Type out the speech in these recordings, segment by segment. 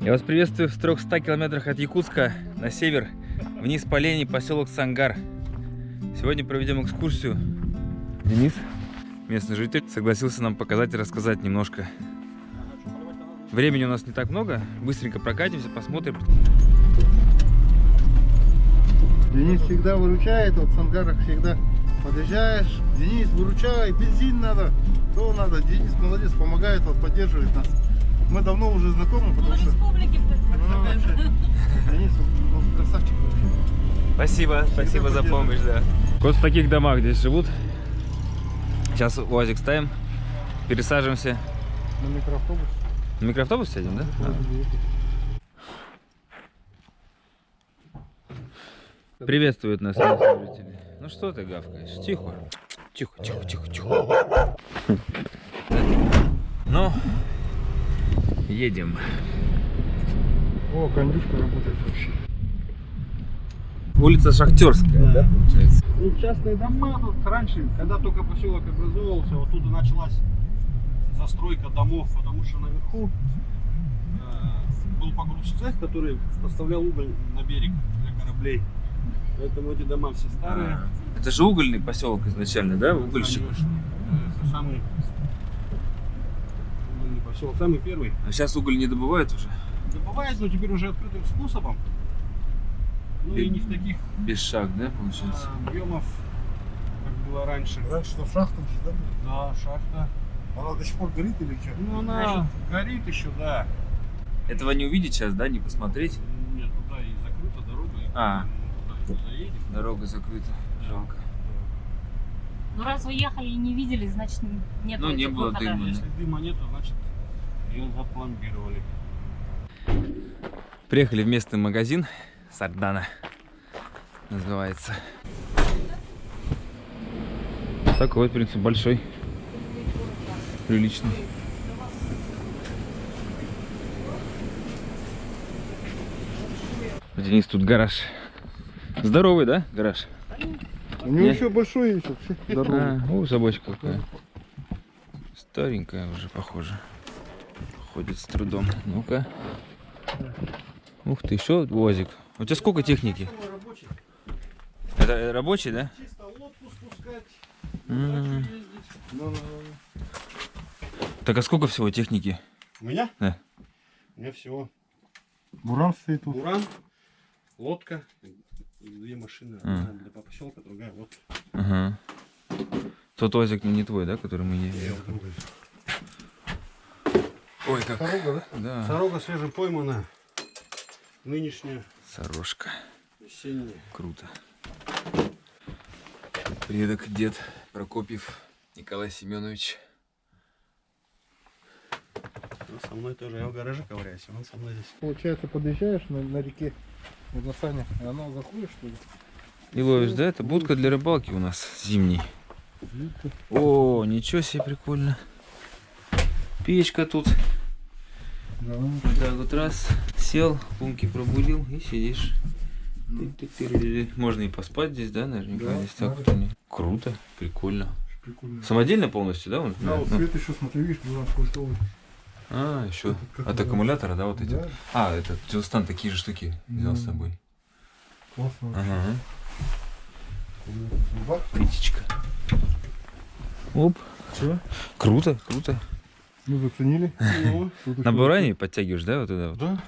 Я вас приветствую в 300 километрах от Якутска на север, вниз по Лени, поселок Сангар. Сегодня проведем экскурсию. Денис, местный житель, согласился нам показать и рассказать немножко. Времени у нас не так много, быстренько прокатимся, посмотрим. Денис всегда выручает, вот в Сангарах всегда подъезжаешь, Денис, выручай, бензин надо, то надо. Денис молодец, помогает, вот, поддерживает нас. Мы давно уже знакомы, потому что... Денис, он красавчик вообще. Спасибо за помощь, да. Вот в таких домах здесь живут. Сейчас УАЗик ставим, пересаживаемся. На микроавтобус. На микроавтобус сядем, да? Приветствуют нас служители. Ну что ты гавкаешь? Тихо. Тихо. Ну, едем. О, кондюшка работает вообще. Улица Шахтерская, да, получается? Ну, частные дома тут раньше, когда только поселок образовывался, вот тут началась застройка домов, потому что наверху был погрузцех, который поставлял уголь на берег для кораблей. Поэтому эти дома все старые. Это же угольный поселок изначально, да? Угольщик. Это самый угольный поселок, самый первый. А сейчас уголь не добывают уже? Добывают, но теперь уже открытым способом. Ну и не в таких Без шаг, да, получается? объемов, как было раньше. Раньше что, шахта же, да? Да, шахта. Она до сих пор горит или что? Ну она горит еще, да. Этого не увидеть сейчас, да, не посмотреть? Нет, туда и закрыта дорога, и туда не заедешь. Дорога закрыта, жалко. Ну раз вы ехали и не видели, значит нет. Ну, не было выхода. дыма. Если дыма нету, значит ее запломбировали. Приехали в местный магазин, Сардана называется. Такой, в принципе, большой, приличный. Денис, тут гараж. Здоровый, да, гараж? У него Нет? еще большой есть вообще. Здоровый. О, собачка какая. Старенькая уже, похоже. Ходит с трудом. Ну-ка. Ух ты, еще УАЗик. У тебя сколько техники? Рабочий. Это рабочий, да? Чисто лодку спускать, М. ездить. Так, а сколько всего техники? У меня? Да. У меня всего Буран стоит тут. буран, лодка, две машины. Одна для поселка, другая вот. Ага. Тот УАЗик не твой, да, который мы ездили? Ой, как. Дорога, да? Да. Сорога свежепойманная. Нынешняя, Сорожка. весенняя. Круто. Предок, дед Прокопьев Николай Семенович. Ну, со мной тоже. Я в гараже ковыряюсь, он со мной здесь. Получается, подъезжаешь на реке, вот на сане, и она заходит, что ли? И ловишь, да? Это будка для рыбалки у нас зимней. О, ничего себе, прикольно. Печка тут. Да. Вот так вот раз, сел, пумки пробудил и сидишь. Тык-тык-тык. Можно и поспать здесь, да, наверняка? Да, Здесь так да. вот они. Круто, прикольно. Прикольно. Самодельно полностью, да? Он? Да, вот Ну. свет еще, смотри, видишь, 12-вольтовый. А, еще Этот как от называется? аккумулятора, да, вот эти? Да, А, это Джилстан, такие же штуки взял с Мгм. собой. классно. Ага, Бах. птичка. Оп, Че? круто, круто. Ну, заценили. Ну, Тут На еще- буране подтягиваешь, да, вот туда вот? да.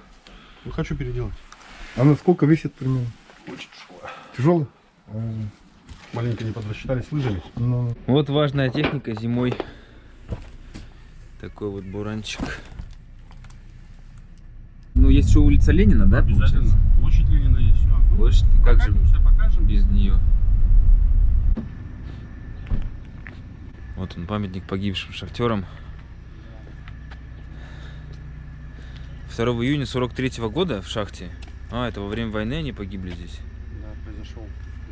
Ну, хочу переделать. А на сколько весит примерно? Очень тяжело. Тяжелый? Маленько не подрасчитались с лыжами. Ну, Вот важная техника зимой. Такой вот буранчик. Ну, есть еще улица Ленина, да, Обязательно. получается? Площадь Ленина есть. Все. Площадь, как же Прокатимся, покажем. без нее? Вот он, памятник погибшим шахтерам. 2 июня 43-го года в шахте. А, это во время войны они погибли здесь. Да, произошел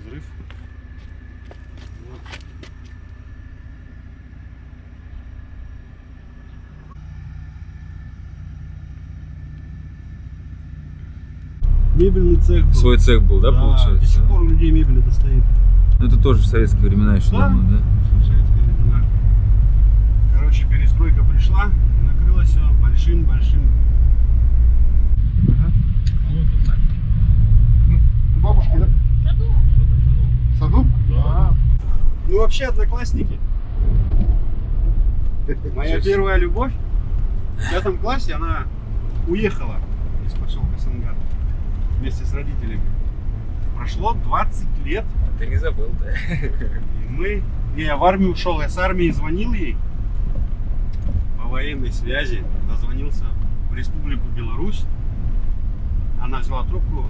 взрыв. Вот. Мебельный цех был. Свой цех был, да, До получается? сих пор у людей мебель это стоит. Ну, это тоже в советские времена еще Да. давно, да? В советские времена. Короче, перестройка пришла и накрылась все большим-большим вообще одноклассники. Моя первая любовь в 5 классе, она уехала из поселка Сангар вместе с родителями. Прошло 20 лет. Ты не забыл, да? И я в армию ушел, я с армии звонил ей по военной связи, дозвонился в Республику Беларусь. Она взяла трубку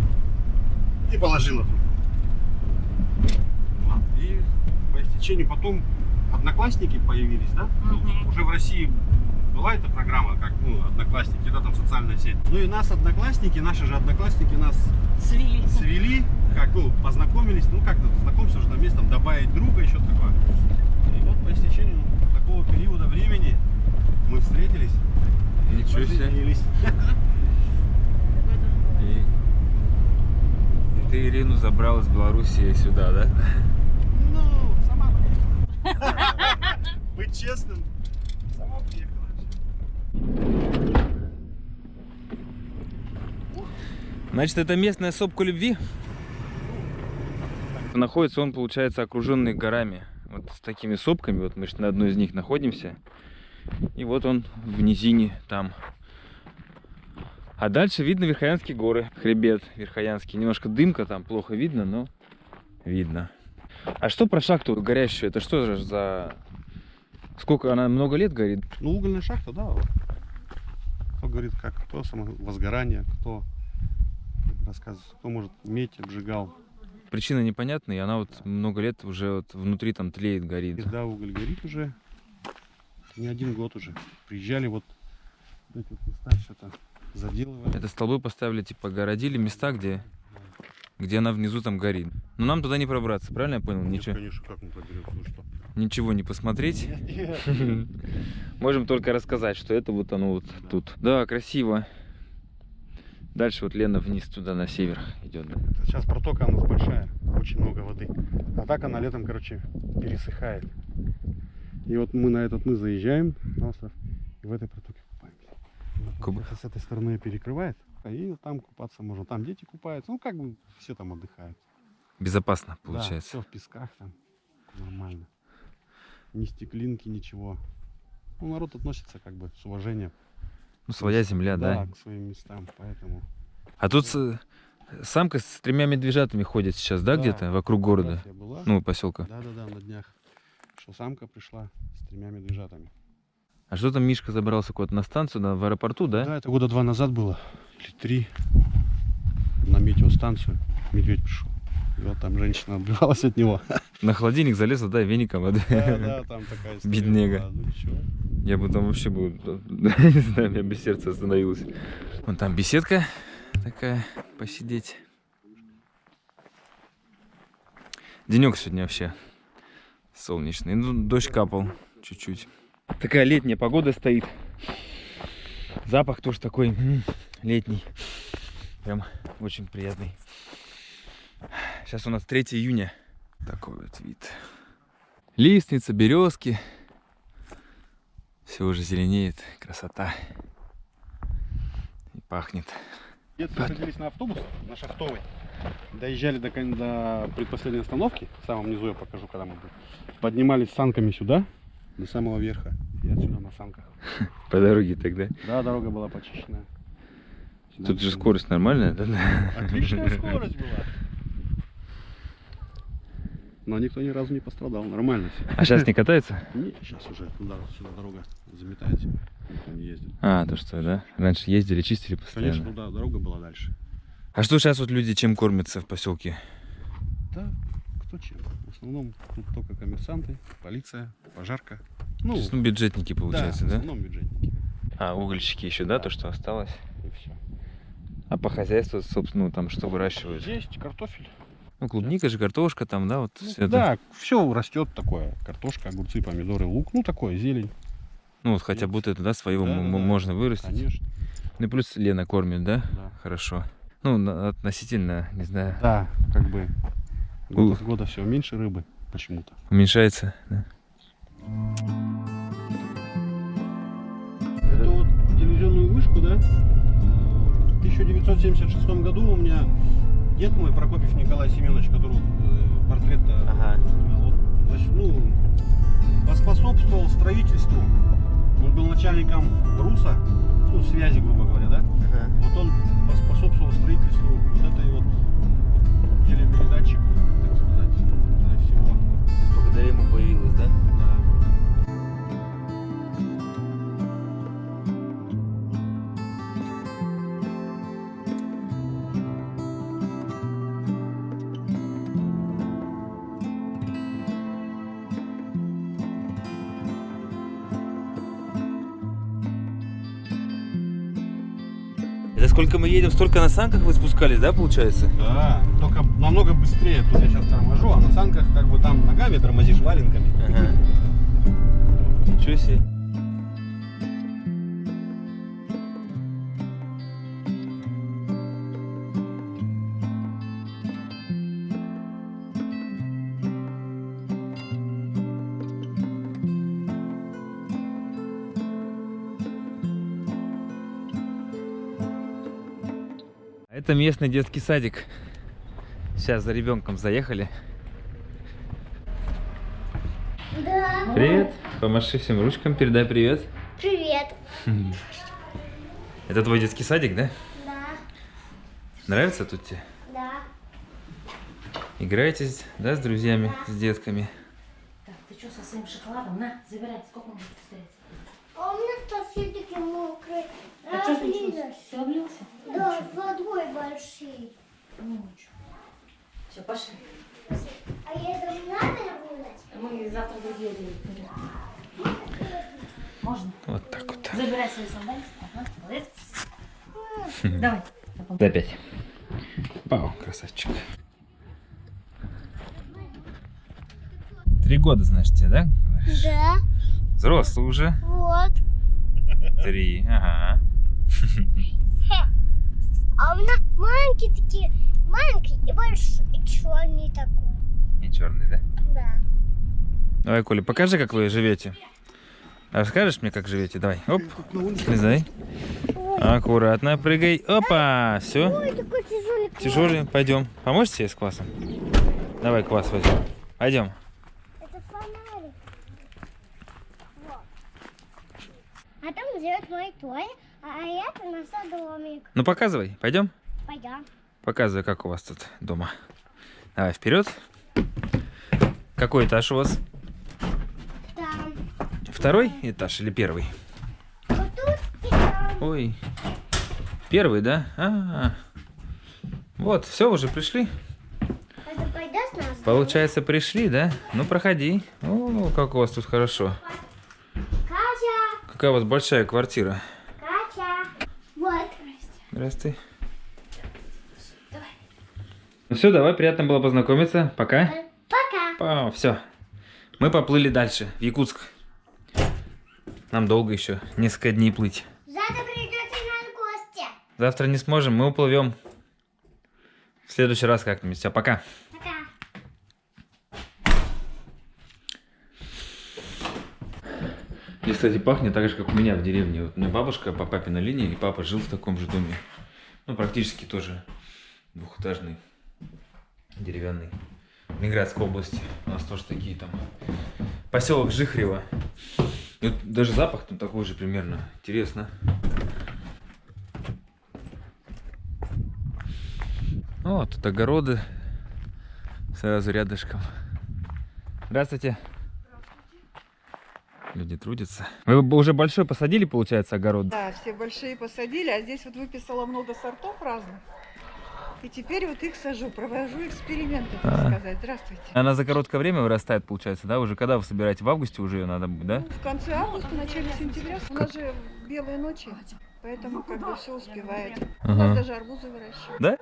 и положила трубку. Вот. И по истечению потом одноклассники появились, да? Мгм. Уже в России была эта программа, как, одноклассники, да, там социальная сеть. Ну и нас одноклассники, наши же одноклассники нас Свели. свели, как, познакомились, как-то знакомься уже там есть, там добавить друга, еще такое. И вот по истечению такого периода времени мы встретились. Ничего себе. поженились. И ты Ирину забрал из Белоруссии сюда, да? Ну, сама приехала. Быть честным, сама приехала. Значит, это местная сопка любви? Находится он, получается, окруженный горами. Вот с такими сопками. Вот мы на одной из них находимся. И вот он в низине там. А дальше видно Верхоянские горы. Хребет Верхоянский. Немножко дымка там, плохо видно, но видно. А что про шахту горящую? Это что же за... Сколько она, много лет горит? Ну, угольная шахта, да. Кто говорит, как, кто самовозгорание, кто рассказывает, кто, может, медь обжигал. Причина непонятная, и она вот много лет уже вот внутри там тлеет, горит. Да, уголь горит уже не 1 год уже. Приезжали вот эти вот места, что-то заделывали. Это столбы поставили, типа, огородили места, где она внизу там горит. Но нам туда не пробраться, правильно я понял? Нет, Ничего, конечно, как мы проберемся, ну что? ничего не посмотреть. Нет, нет. Можем только рассказать, что это вот оно вот тут. Да, красиво. Дальше вот Лена вниз туда, на север идет. Да. Сейчас протока у нас большая, очень много воды. А так она летом, короче, пересыхает. И вот мы на этот мыс заезжаем на остров и в этой протоке купаемся. С этой стороны перекрывает, и там купаться можно. Там дети купаются, ну как бы все там отдыхают. Безопасно Да, получается. все в песках там, нормально. Ни стеклинки, ничего. Ну, народ относится как бы с уважением. Ну, своя земля, да. к своим местам, поэтому... А тут самка с 3 медвежатами ходит сейчас, да, где-то вокруг города? Была. Ну, поселка. Да, на днях. Что самка пришла с 3 медвежатами. А что там Мишка забрался куда-то на станцию, в аэропорту, да? Да, это года 2 назад было, или 3, на метеостанцию медведь пришел. И вот там женщина отбивалась от него. На холодильник залезла, да, веником. Да, там такая история Бедняга. была. Ну чё? Я бы там вообще был, не знаю, у меня бы сердце остановилось. Вон там беседка такая, посидеть. Денек сегодня вообще солнечный. Ну, дождь капал чуть-чуть. Такая летняя погода стоит. Запах тоже такой летний. Прям очень приятный. Сейчас у нас 3 июня. Такой вот вид. Лиственница, березки. Все уже зеленеет. Красота. И пахнет. Детки садились на автобус, на Шахтовой. Доезжали до предпоследней остановки. В самом низу я покажу, когда мы поднимались санками сюда, до самого верха. И отсюда на санках. По дороге тогда. Да, дорога была почищенная. Тут же скорость нормальная, да? Отличная скорость была. Но никто ни разу не пострадал, нормально все. А сейчас не катается? Нет, сейчас уже туда, сюда дорога заметается, никто не ездит. А, то что, да? Раньше ездили, чистили постоянно. Конечно, да, дорога была дальше. А что сейчас вот люди чем кормятся в поселке? Да, кто чем. В основном тут только коммерсанты, полиция, пожарка. Ну, То есть, ну, бюджетники, получается, в да? основном бюджетники. А, угольщики еще, да, Да. то, что осталось? И все. А по хозяйству, собственно, ну, там что выращивают? Есть картофель. Ну, клубника же, картошка там, да, вот Ну, все это. да, все растет такое. Картошка, огурцы, помидоры, лук. Ну, такое, зелень. Ну, вот хотя бы вот это, да, своего Да, да, да. можно вырастить. Конечно. Ну, и плюс Лена кормит, да? Да. Хорошо. Ну, относительно, не знаю, Да, как бы год от года все меньше рыбы почему-то. уменьшается, да? Эту вот телевизионную вышку, да, в 1976 году у меня дед мой, Прокопьев Николай Семенович, который портрет Ага. снимал, вот ну, поспособствовал строительству. Он был начальником РУСа, ну, связи, грубо говоря, да? Ага. Вот он поспособствовал строительству вот этой вот телепередатчик, так сказать, для всего. Благодаря ему появилось, да? Да. Это сколько мы едем, столько на санках вы спускались, да, получается? Да, только намного быстрее. Тут я сейчас торможу, а на санках как бы там ногами тормозишь, валенками. Ага. Ничего себе. Это местный детский садик. Сейчас за ребенком заехали. Да. Привет. Помаши всем ручкам, передай привет. Привет. Это твой детский садик, да? Да. Нравится тут тебе? Да. Играетесь, да, с друзьями, с детками? Так, ты что со своим шоколадом? На, забирай, сколько он будет стоять? А у меня соседики мокрые. А что случилось? Разлились. Все облился? Да, с водой большие. Ну, ничего. Все, пошли. А я это надо гулять? Мы завтра другие делаем. Можно? Вот так вот. Забирай свои сандалии. Ага, молодец. Давай. Опять. Пау, красавчик. 3 года, значит, тебе, да? Говоришь? Да. Взрослый уже. Вот. 3, ага. А у меня маленькие такие, маленькие и большие, и черный такой. И черный, да? Да. Давай, Коля, покажи, как вы живете. Расскажешь мне, как живете? Давай. Оп, слезай. Аккуратно прыгай. Опа, все. Ой, такой тяжелый. Тяжелый. Пойдем. Поможешь тебе с квасом? Давай квас возьмем. Пойдем. Это фонарик. Вот. А там живет мой Толя, а это наш домик. Ну показывай. Пойдем. Пойдем. Показывай, как у вас тут дома. Давай вперед. Какой этаж у вас? Там. 2-й этаж или 1-й? Вот тут и там. Ой. 1-й, да? Вот, все, уже пришли. Это пойдешь нас? Получается, пришли, да? Ну, проходи. О, как у вас тут хорошо. Катя. Какая у вас большая квартира. Катя. Вот. Здравствуй. Ну все, давай, приятно было познакомиться. Пока. Пока. Все. Мы поплыли дальше, в Якутск. Нам долго еще, несколько дней плыть. Завтра придете на гости. Завтра не сможем, мы уплывем. В следующий раз как-нибудь. Все, пока. Пока. Здесь, кстати, пахнет так же, как у меня в деревне. Вот у меня бабушка по папиной линии, и папа жил в таком же доме. Ну, практически тоже двухэтажный, деревянный. В Ленинградской области. У нас тоже такие там. Поселок Жихрево. И вот даже запах там такой же примерно. Интересно. О, тут огороды. Сразу рядышком. Здравствуйте. Люди трудятся. Вы уже большой посадили, получается, огород? Да, все большие посадили, а здесь вот выписала много сортов разных. И теперь вот их сажу, провожу эксперименты, так сказать. Здравствуйте. Она за короткое время вырастает, получается, да? Уже когда вы собираете? В августе уже ее надо будет, да? Ну, в конце августа, начале сентября. У нас же белые ночи, поэтому как бы все успевает. У нас Ага. даже арбузы выращивают. Да?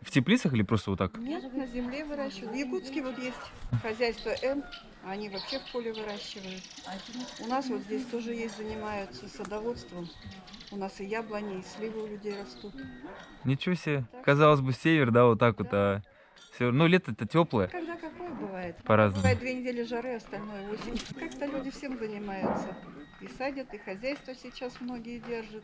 В теплицах или просто вот так? Нет, на земле выращивают. В Якутске вот есть хозяйство М, они вообще в поле выращивают. У нас вот здесь тоже есть, занимаются садоводством. У нас и яблони, и сливы у людей растут. Ничего себе. Казалось бы, север, да, вот так вот. А ну, лето-то теплое. Когда какое бывает? По-разному. Бывает 2 недели жары, остальное осень. Как-то люди всем занимаются. И садят, и хозяйство сейчас многие держат.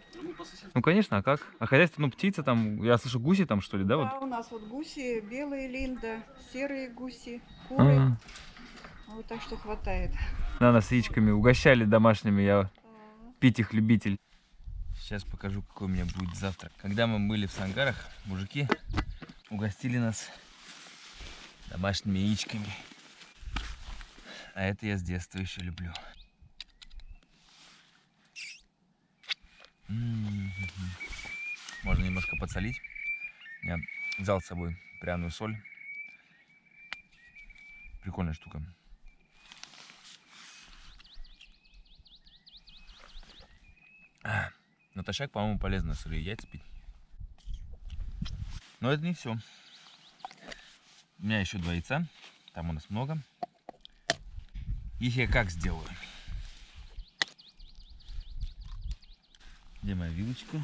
Ну, конечно, а как? А хозяйство, ну, птица там, я слышу, гуси там, что ли, да? Вот? Да, у нас вот гуси, белые линда, серые гуси, куры. А, Вот так что хватает. На нас яичками угощали домашними, я пить их любитель. Сейчас покажу, какой у меня будет завтрак. Когда мы были в Сангарах, мужики угостили нас домашними яичками. А это я с детства еще люблю. Можно немножко подсолить. Я взял с собой пряную соль. Прикольная штука. Натощак, по-моему, полезно сырые яйца пить. Но это не все. У меня еще 2 яйца. Там у нас много. Их я как сделаю? Где моя вилочка?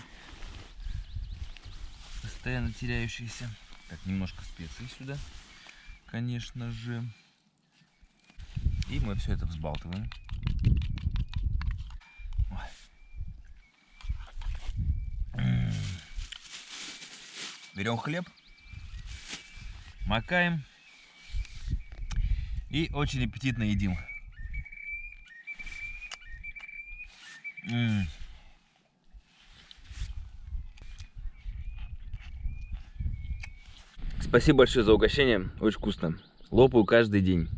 Постоянно теряющаяся. Так, немножко специй сюда, конечно же. И мы все это взбалтываем. Берем хлеб, макаем и очень аппетитно едим. Спасибо большое за угощение, очень вкусно. Лопаю каждый день.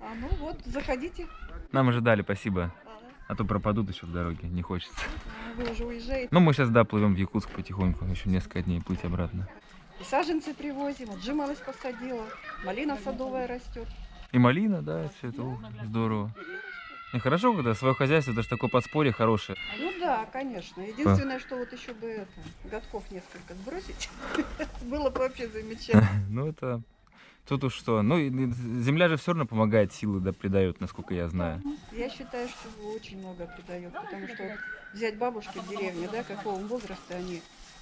А ну вот, заходите. Нам уже дали, спасибо. А то пропадут еще в дороге, не хочется. Вы уже уезжаете. Ну, мы сейчас, да, плывем в Якутск потихоньку, еще несколько дней путь обратно. И саженцы привозим, вот джималась посадила, малина садовая растет. И малина, да, все это здорово. И хорошо, когда свое хозяйство, это же такое подспорье хорошее. Ну да, конечно. Единственное, что вот еще бы это, годков несколько сбросить, было бы вообще замечательно. Ну, это... Тут уж что. Ну, земля же все равно помогает, силы да, придает, насколько я знаю. Я считаю, что очень много придает, потому что вот взять бабушки в деревне, да, какого возраста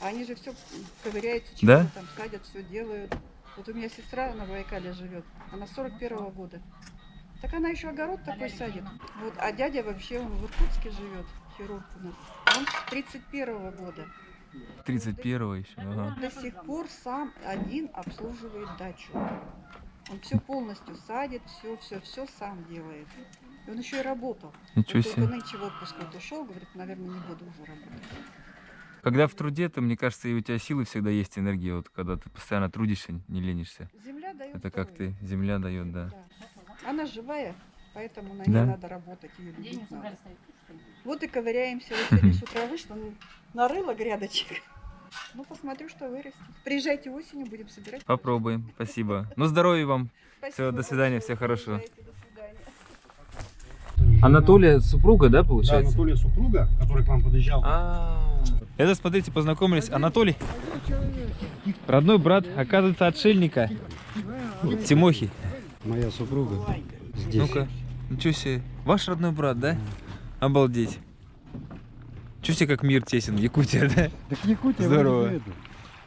они же все ковыряются, Да? чего-то там садят, все делают. Вот у меня сестра на Байкале живет, она 41-го года. Так она еще огород такой садит. Вот, а дядя вообще, он в Иркутске живет, хирург у нас. Он с 31-го года. 31-го еще. Ага. До сих пор сам один обслуживает дачу. Он все полностью садит, все сам делает. И он еще и работал. Ничего Вот себе. только нынче в отпуск вот ушел, говорит, наверное, не буду уже работать. Когда в труде, то, мне кажется, и у тебя силы всегда есть, энергия. Вот когда ты постоянно трудишься, не ленишься. Земля дает. Это как здоровье. ты, земля дает, да. Да. Она живая, поэтому на ней Да? надо работать, ее Где они любить надо. собрались стоять? Что ли? Вот и ковыряемся. Вот сегодня с утра вышла, нарыла грядочек. Ну, посмотрю, что вырастет. Приезжайте осенью, будем собирать. Попробуем, спасибо. Ну, здоровья вам. Спасибо Всё, до свидания, большое. всего хорошего. Приезжайте, до свидания. Анатолия супруга, да, Да, получается? Анатолия супруга, который к вам подъезжал. Это, смотрите, познакомились. Анатолий, родной брат, оказывается, отшельника. Тимохи. Моя супруга здесь. Ну-ка, ничего себе. Ваш родной брат, да? Обалдеть. Чувствуете, как мир тесен, Якутия, да? Так Якутия, Здорово. вроде это,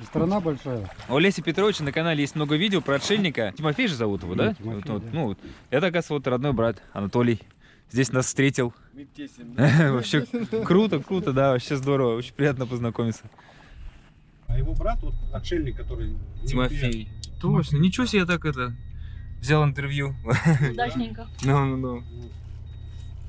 страна большая. У Олеся Петровича на канале есть много видео про отшельника. Тимофей же зовут его, да? Да, Тимофей, Вот, да. ну, вот. Это, оказывается, вот родной брат Анатолий. Здесь нас встретил. Вообще круто, круто, да, вообще здорово. Очень приятно познакомиться. А его брат, вот отшельник, который... Тимофей. Точно, ничего себе, я так это... Взял интервью. Удачненько. Ну.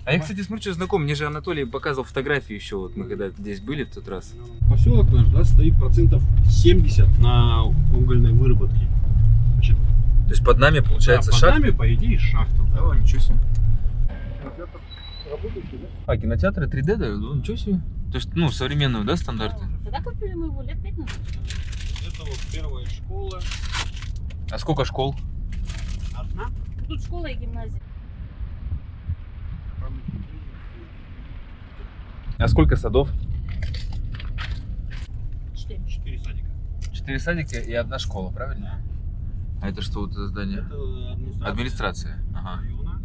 А я, кстати, смотрю, что знаком. Мне же Анатолий показывал фотографии еще, вот мы когда здесь были в тот раз. Поселок наш, да, стоит 70% на угольной выработке. Значит, То есть под нами, получается, да, под шахта. нами, по идее, шахта. Да. О, ничего себе. Работающий, да? А, кинотеатры 3D дают? Ну, ничего себе. То есть, ну, современные, да, стандарты? Когда купили мы его? Лет 5 назад? Это вот первая школа. А сколько школ? Одна. Тут школа и гимназия. А сколько садов? 4 садика. 4 садика и одна школа, правильно? А это что вот это здание? Это Администрация. Ага. района.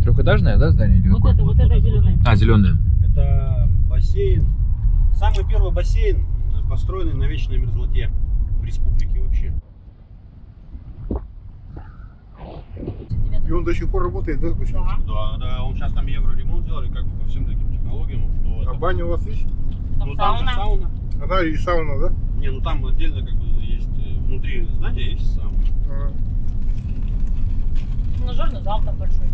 Трехэтажное, да, здание? Или какое? Вот это зеленое. А, зеленое. Это бассейн. Самый первый бассейн, построенный на вечной мерзлоте в республике вообще. И он до сих пор работает, да? Почему? Да, он сейчас там евроремонт сделали, как бы по всем таким технологиям. Ну, А это- баня у вас есть? ну там же сауна. Она и сауна, да? Не, ну там отдельно как бы есть, внутри здания есть сауна. А. Тренажерный зал там большой.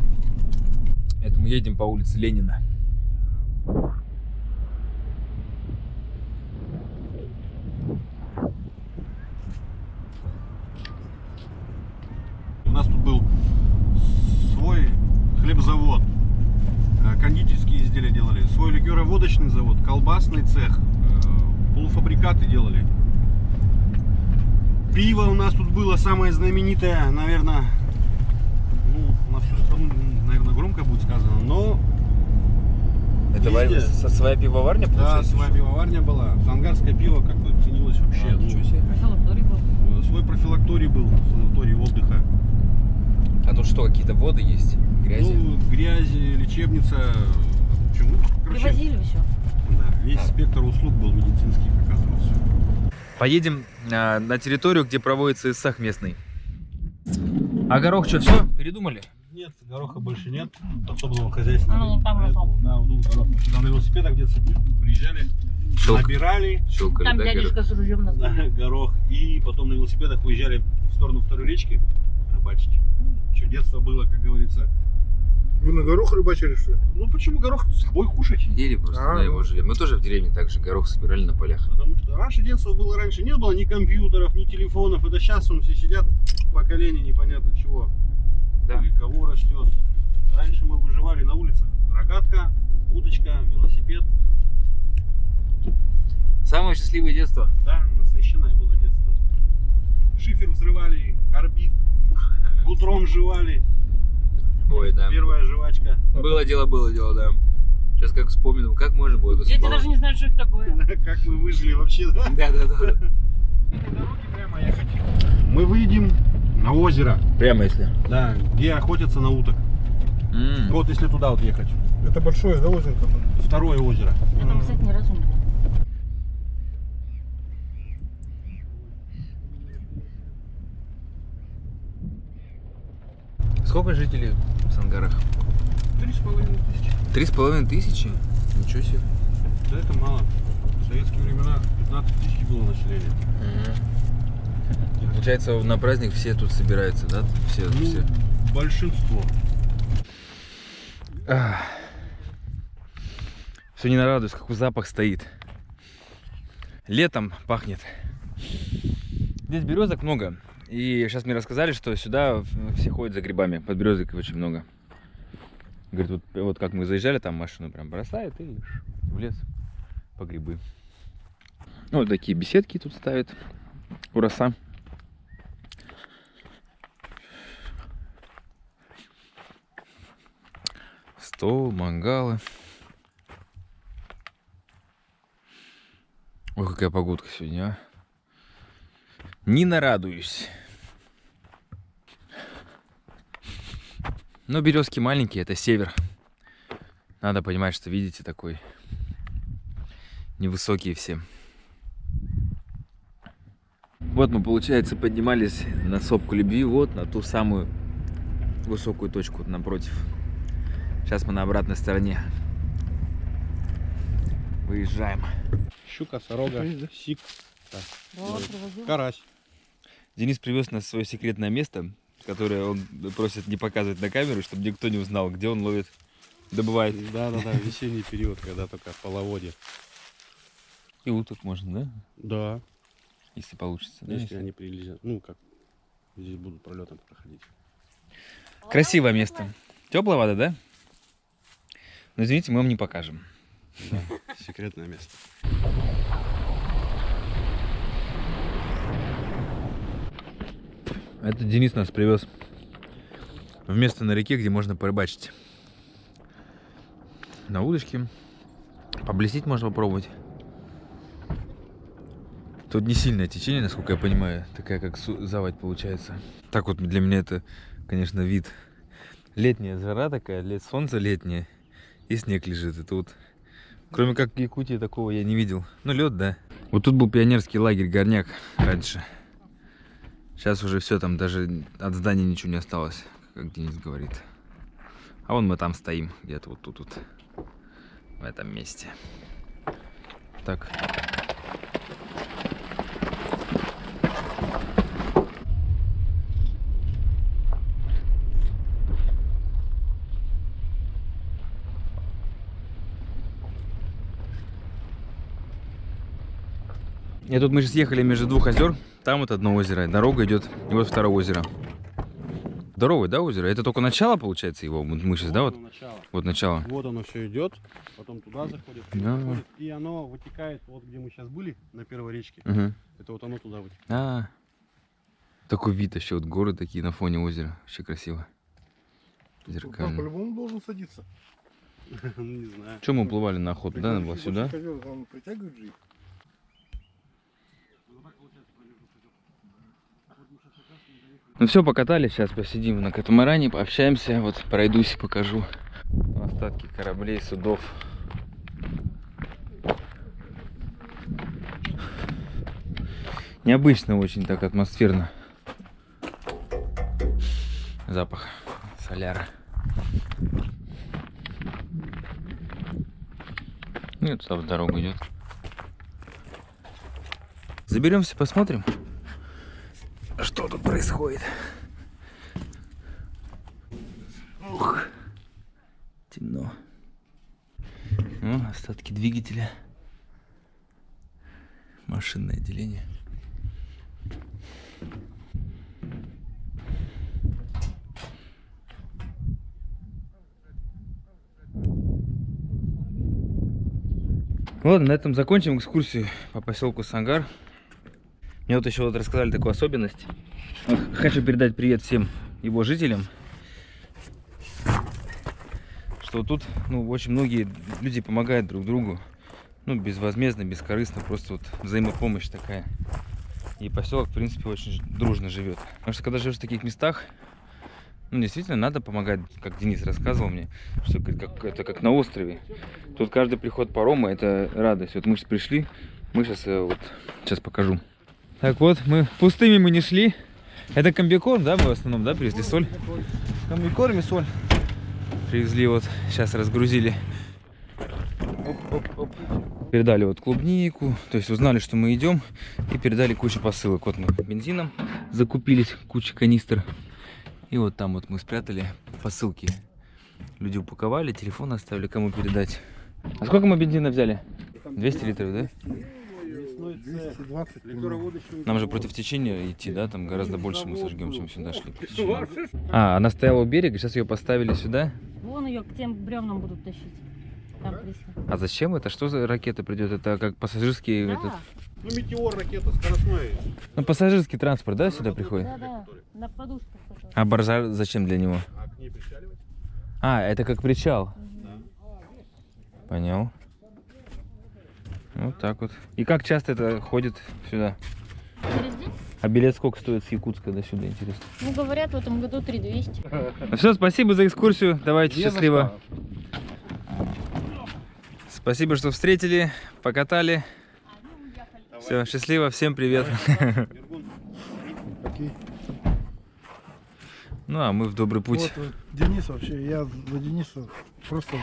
Это мы едем по улице Ленина. У нас тут был свой хлебзавод, кондитерские изделия делали, свой ликероводочный завод, колбасный цех, полуфабрикаты делали. Пиво у нас тут было самое знаменитое, наверное, ну, на всю страну, наверное, громко будет сказано, но Это везде. своя пивоварня, Да, получается? своя пивоварня была. Ангарское пиво как бы ценилось вообще. А, ничего себе. Профилакторий был. Свой профилакторий был, санаторий отдыха. А тут что, какие-то воды есть? Грязи? Ну, грязи, лечебница. Почему? Короче, Привозили все. да, весь спектр услуг был медицинских, оказывался. Поедем на территорию, где проводится ИСАХ местный. А горох что, все? Передумали? Нет, гороха больше нет, особенного хозяйства. Ну, там Поэтому, да, вот тут горох. Мы сюда на велосипедах где-то приезжали, набирали Щелкали, Там да, дядюшка с ружьем нас. горох и потом на велосипедах уезжали в сторону второй речки рыбачить. Что детство было, как говорится. Вы на горох рыбачили, что ли? Ну почему горох с собой кушать? Ели просто, А, да, его ну. жили. Мы тоже в деревне так же горох собирали на полях. Потому что раньше детство было, раньше не было ни компьютеров, ни телефонов. Это сейчас он все сидят, поколение непонятно чего. Да. Или кого растет. Раньше мы выживали на улицах. Рогатка, удочка, велосипед. Самое счастливое детство. Да, насыщенное было детство. Шифер взрывали, орбит, гудрон жевали. Ой, да. Первая жвачка. Было дело, да. Сейчас как вспомним, как можно было это Дети спалось. даже не знают, что это такое. Как мы выжили вообще, да? Да. Мы выйдем на озеро. Прямо если. Да, где охотятся на уток. Вот если туда вот ехать. Это большое, да, озеро? Второе озеро. Я там, кстати, ни разу не была. Сколько жителей в Сангарах? 3500. 3500? Ничего себе. Да это мало. В советские времена 15 тысяч было население. И получается, на праздник все тут собираются, да? Все. Большинство. Все не нарадуюсь, какой запах стоит. Летом пахнет. Здесь березок много. И сейчас мне рассказали, что сюда все ходят за грибами. Под березкой очень много. Говорит, вот как мы заезжали, там машину прям бросает и в лес по грибы. Ну, вот такие беседки тут ставят у роса. Стол, мангалы. Ой, какая погодка сегодня, а. Не нарадуюсь. Но березки маленькие, это север. Надо понимать, что видите, такой невысокие все. Вот мы, получается, поднимались на сопку любви, вот на ту самую высокую точку вот напротив. Сейчас мы на обратной стороне. Выезжаем. Щука, сорога, сик, Да, привозил. карась. Денис привез нас в свое секретное место, которое он просит не показывать на камеру, чтобы никто не узнал, где он ловит, добывает. Да, весенний период, когда только половодье. И уток можно, да? Да, Если получится. Да? если они прилезят. Ну, как здесь будут пролетом проходить. Красивое место. Теплая вода, да? Но извините, мы вам не покажем. Да, секретное место. Это Денис нас привез в место на реке, где можно порыбачить. На удочке. Поблестить можно попробовать. Тут не сильное течение, насколько я понимаю. Такая как заводь получается. Так вот для меня это, конечно, вид. Летняя жара такая, солнце летнее. И снег лежит. Это вот, кроме как в Якутии, такого я не видел. Ну, лед, да. Вот тут был пионерский лагерь Горняк раньше. Сейчас уже все, там даже от здания ничего не осталось, как Денис говорит. А вон мы там стоим, где-то вот тут, в этом месте. Так. И тут мы сейчас ехали между двух озер. Там вот одно озеро, дорога идет, и вот второе озеро. Здоровое, да, озеро? Это только начало, получается, его? Мы сейчас, да, вот? Начало. Вот начало. Вот оно все идет, потом туда заходит, Да. заходит, и оно вытекает, вот где мы сейчас были, на первой речке. Угу. Это вот оно туда вытекает. А, такой вид еще, вот горы такие на фоне озера. Вообще красиво. Там Зеркально. по-любому должен садиться. Не знаю. Чем мы уплывали на охоту, да, надо было сюда? Ковер, он притягивает же их. Ну все, покатались, сейчас посидим на катамаране, пообщаемся, вот пройдусь, покажу остатки кораблей, судов. Необычно очень, так атмосферно. Запах соляра. Ну, туда в дорогу идет. Заберемся, посмотрим, что тут происходит. Ух, темно. Ну, остатки двигателя. Машинное отделение. Ладно, на этом закончим экскурсию по поселку Сангар. Мне вот еще вот рассказали такую особенность. Хочу передать привет всем его жителям. Что тут, ну, очень многие люди помогают друг другу. Ну, безвозмездно, бескорыстно, просто вот взаимопомощь такая. И поселок, в принципе, очень дружно живет. Потому что когда живешь в таких местах, ну, действительно, надо помогать, как Денис рассказывал мне, что это как на острове. Тут каждый приход парома — это радость. Вот мы сейчас пришли, мы сейчас покажу. Так вот, пустыми мы не шли. Это комбикорм, да, мы в основном, да, привезли соль? Комбикорм и соль. Привезли вот, сейчас разгрузили. Оп-оп-оп. Передали вот клубнику, то есть узнали, что мы идем, и передали кучу посылок. Вот мы бензином закупились, куча канистр. И вот там вот мы спрятали посылки. Люди упаковали, телефон оставили, кому передать. А сколько мы бензина взяли? 200 литров, да? 220. Нам же против течения идти, да? Там гораздо больше мы сожгем, чем сюда шли. А, она стояла у берега, сейчас ее поставили сюда. Вон ее к тем бревнам будут тащить. Там пристань. А зачем это? Что за ракета придет? Это как пассажирский... Да, Этот... Ну, метеор, ракета, скоростной. Ну, пассажирский транспорт, да, сюда приходит? да, да. На подушках. которые. А баржа зачем для него? А к ней причаливать? А, это как причал. Да. Понял. Вот так вот. И как часто это ходит сюда? Через день? А билет сколько стоит с Якутска до сюда, интересно? Ну, говорят, в этом году 3200. Ну все, спасибо за экскурсию. Давайте, Не за счастливо. Спасибо, что встретили, покатали. Все, счастливо, всем привет. Окей. Ну, а мы в добрый путь. Вот, Денис вообще, я за Дениса просто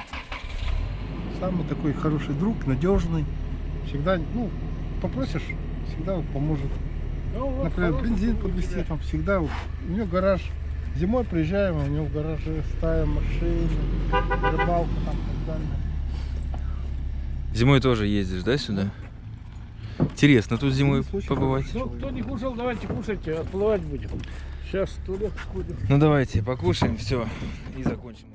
самый такой хороший друг, надежный. Всегда, ну, попросишь, всегда вот поможет. Например, бензин подвезти, там всегда. Вот, у него гараж. Зимой приезжаем, у него в гараже ставим машины, рыбалка там и так далее. Зимой тоже ездишь, да, сюда? Интересно тут зимой побывать. Ну, кто не кушал, давайте кушайте, отплывать будем. Сейчас в туалет сходим. Ну давайте, покушаем, все, и закончим.